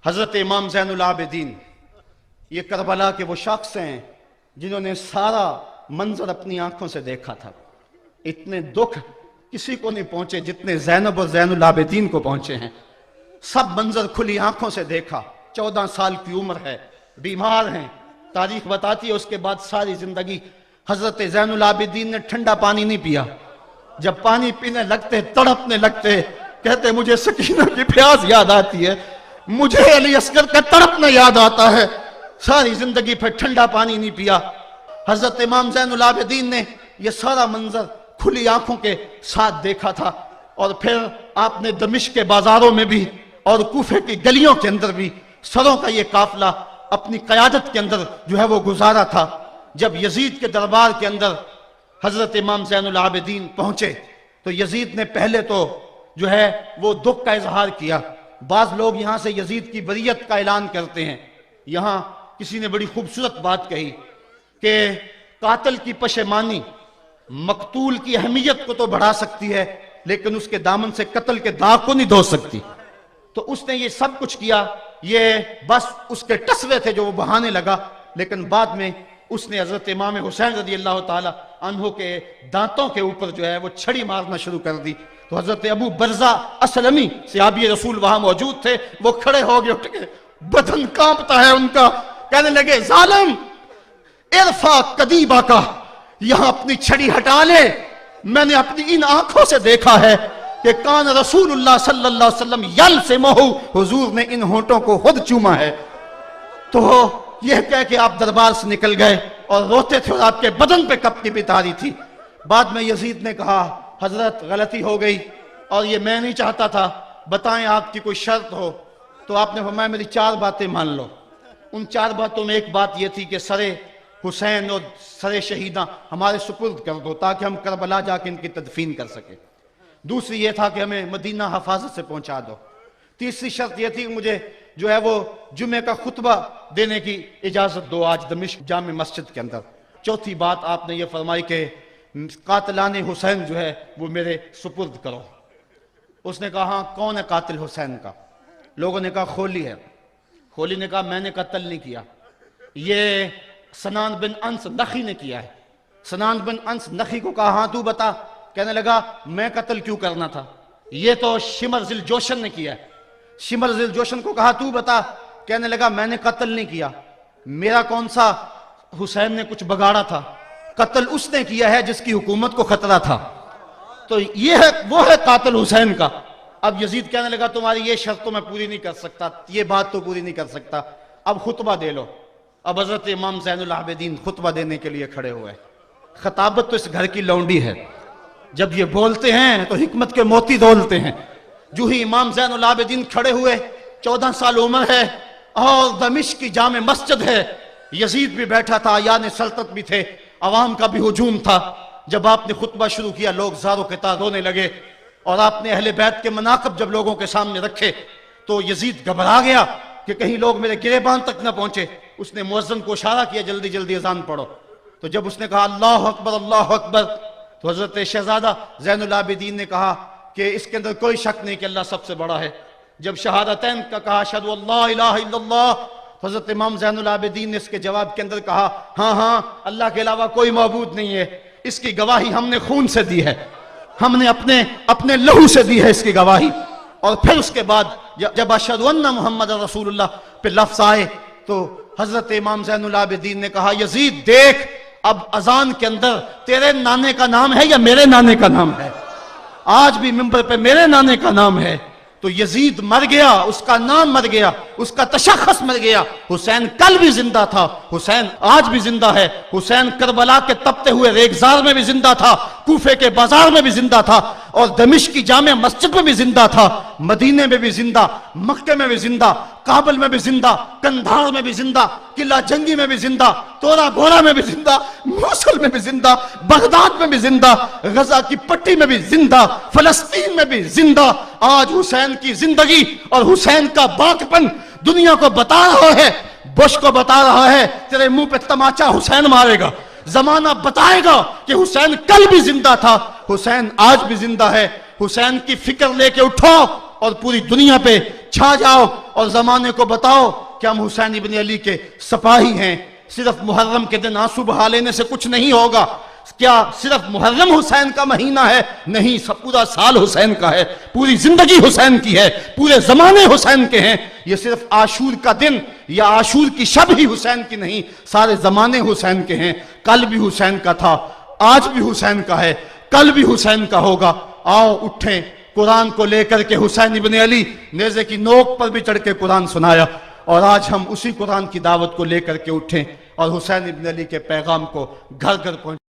حضرت امام زین العابدین یہ کربلا کے وہ شخص ہیں جنہوں نے سارا منظر اپنی آنکھوں سے دیکھا تھا. اتنے دکھ کسی کو نہیں پہنچے جتنے زینب اور زین العابدین کو پہنچے ہیں. سب منظر کھلی آنکھوں سے دیکھا. 14 سال کی عمر ہے, بیمار ہیں. تاریخ بتاتی ہے اس کے بعد ساری زندگی حضرت زین العابدین نے ٹھنڈا پانی نہیں پیا. جب پانی پینے لگتے تڑپنے لگتے, کہتے مجھے سکینہ کی پیاس یاد آتی ہے, مجھے علی اصغر کا تڑپنا یاد آتا ہے. ساری زندگی پھر ٹھنڈا پانی نہیں پیا. حضرت امام زین العابدین نے یہ سارا منظر کھلی آنکھوں کے ساتھ دیکھا تھا. اور پھر آپ نے دمشق کے بازاروں میں بھی اور کوفے کی گلیوں کے اندر بھی سروں کا یہ قافلہ اپنی قیادت کے اندر جو ہے وہ گزارا تھا. جب یزید کے دربار کے اندر حضرت امام زین العابدین پہنچے تو یزید نے پہلے تو جو ہے وہ دکھ کا اظہار کیا. بعض لوگ یہاں سے یزید کی بریت کا اعلان کرتے ہیں. یہاں کسی نے بڑی خوبصورت بات کہی کہ قاتل کی پشیمانی مقتول کی اہمیت کو تو بڑھا سکتی ہے لیکن اس کے دامن سے قتل کے داغ کو نہیں دھو سکتی. تو اس نے یہ سب کچھ کیا, یہ بس اس کے ٹسوے تھے جو وہ بہانے لگا. لیکن بعد میں اس نے حضرت امام حسین رضی اللہ تعالی عنہ کے دانتوں کے اوپر جو ہے وہ چھڑی مارنا شروع کر دی. تو حضرت ابو برزہ اسلمی صحابی رسول وہاں موجود تھے, وہ کھڑے ہو گئے, اٹھ کے بدن کانپتا ہے ان کا, کہنے لگے ظالم ارفع قدیبہ کا, یہاں اپنی چھڑی ہٹا لے. میں نے اپنی ان آنکھوں سے دیکھا ہے کہ کان رسول اللہ صلی اللہ علیہ وسلم یلسمہ, حضور نے ان ہونٹوں کو خود چوما ہے. تو یہ کہہ کہ آپ دربار سے نکل گئے اور روتے تھے اور آپ کے بدن پہ کپڑی بھی تاری تھی. بعد میں یزید نے کہا حضرت غلطی ہو گئی اور یہ میں نہیں چاہتا تھا, بتائیں آپ کی کوئی شرط ہو. تو آپ نے فرمایا میری 4 باتیں مان لو. ان 4 باتوں میں ایک بات یہ تھی کہ سر حسین اور سر شہیداں ہمارے سپرد کر دو تاکہ ہم کربلا جا کے ان کی تدفین کر سکیں. دوسری یہ تھا کہ ہمیں مدینہ حفاظت سے پہنچا دو. تیسری شرط یہ تھی کہ مجھے جو ہے وہ جمعہ کا خطبہ دینے کی اجازت دو آج دمشق جامع مسجد کے اندر. چوتھی بات آپ نے یہ فرمائی کہ قاتلان حسین جو ہے وہ میرے سپرد کرو. اس نے کہا ہاں کون ہے قاتل حسین کا؟ لوگوں نے کہا خولی ہے. خولی نے کہا میں نے قتل نہیں کیا, یہ سنان بن انس نخی نے کیا ہے. سنان بن انس نخی کو کہا ہاں تو بتا. کہنے لگا میں قتل کیوں کرنا تھا, یہ تو شمر ذی الجوشن نے کیا ہے. شمر ذی الجوشن کو کہا تو بتا. کہنے لگا میں نے قتل نہیں کیا, میرا کون سا حسین نے کچھ بگاڑا تھا, قتل اس نے کیا ہے جس کی حکومت کو خطرہ تھا. تو یہ ہے وہ ہے قاتل حسین کا. اب یزید کہنے لگا تمہاری یہ شرط تو میں پوری نہیں کر سکتا, یہ بات تو پوری نہیں کر سکتا, اب خطبہ دے لو. اب حضرت امام زین العابدین خطبہ دینے کے لیے کھڑے ہوئے. خطابت تو اس گھر کی لونڈی ہے, جب یہ بولتے ہیں تو حکمت کے موتی دولتے ہیں. جو ہی امام زین العابدین کھڑے ہوئے, 14 سال عمر ہے اور دمشق کی جامع مسجد ہے, یزید بھی بیٹھا تھا, یعنی سلطنت بھی تھے, عوام کا بھی ہجوم تھا. جب آپ نے خطبہ شروع کیا لوگ زار و قطار رونے لگے, اور آپ نے اہل بیت کے مناقب جب لوگوں کے سامنے رکھے تو یزید گھبرا گیا کہ کہیں لوگ میرے گریبان تک نہ پہنچے. اس نے مؤذن کو اشارہ کیا جلدی جلدی اذان پڑھو. تو جب اس نے کہا اللہ اکبر اللہ اکبر, تو حضرت شہزادہ زین العابدین نے کہا کہ اس کے اندر کوئی شک نہیں کہ اللہ سب سے بڑا ہے. جب شہادتین کا کہا اشہد ان لا الہ الا اللہ, حضرت امام زین العابدین نے اس کے جواب کے اندر کہا ہاں ہاں اللہ کے علاوہ کوئی معبود نہیں ہے, اس کی گواہی ہم نے خون سے دی ہے, ہم نے اپنے لہو سے دی ہے اس کی گواہی. اور پھر اس کے بعد جب اشہد ان محمد رسول اللہ پہ لفظ آئے تو حضرت امام زین العابدین نے کہا یزید دیکھ اب اذان کے اندر تیرے نانے کا نام ہے یا میرے نانے کا نام ہے؟ آج بھی منبر پہ میرے نانے کا نام ہے. تو یزید مر گیا, اس کا نام مر گیا, اس کا تشخص مر گیا. حسین کل بھی زندہ تھا, حسین آج بھی زندہ ہے. حسین کربلا کے تپتے ہوئے ریگزار میں بھی زندہ تھا, کوفے کے بازار میں بھی زندہ تھا, اور دمشق کی جامع مسجد میں بھی زندہ تھا, مدینے میں بھی زندہ, مکے میں بھی زندہ, کابل میں بھی زندہ, کندھار میں بھی زندہ, قلعہ جنگی میں بھی زندہ, تورا بورا میں بھی زندہ, موصل میں بھی زندہ, بغداد میں بھی زندہ, غزہ کی پٹی میں بھی زندہ, فلسطین میں بھی زندہ. آج حسین کی زندگی اور حسین کا باقپن دنیا کو بتا رہا ہے, بش کو بتا رہا ہے تیرے منہ پہ تماچا حسین مارے گا. زمانہ بتائے گا کہ حسین کل بھی زندہ تھا, حسین آج بھی زندہ ہے. حسین کی فکر لے کے اٹھو اور پوری دنیا پہ چھا جاؤ اور زمانے کو بتاؤ کہ ہم حسین ابن علی کے سپاہی ہیں. صرف محرم کے دن آنسو بہا لینے سے کچھ نہیں ہوگا. کیا صرف محرم حسین کا مہینہ ہے؟ نہیں، پورا سال حسین کا ہے، پوری زندگی حسین کی ہے، پورے زمانے حسین کے ہیں. یہ صرف عاشور کا دن یا عاشور کی شب ہی حسین کی نہیں، سارے زمانے حسین کے ہیں. کل بھی حسین کا تھا، آج بھی حسین کا ہے، کل بھی حسین کا ہوگا. آؤ اٹھیں، قرآن کو لے کر کے. حسین ابن علی نیزے کی نوک پر بھی چڑھ کے قرآن سنایا، اور آج ہم اسی قرآن کی دعوت کو لے کر کے اٹھیں اور حسین ابن علی کے پیغام کو گھر گھر پہنچیں.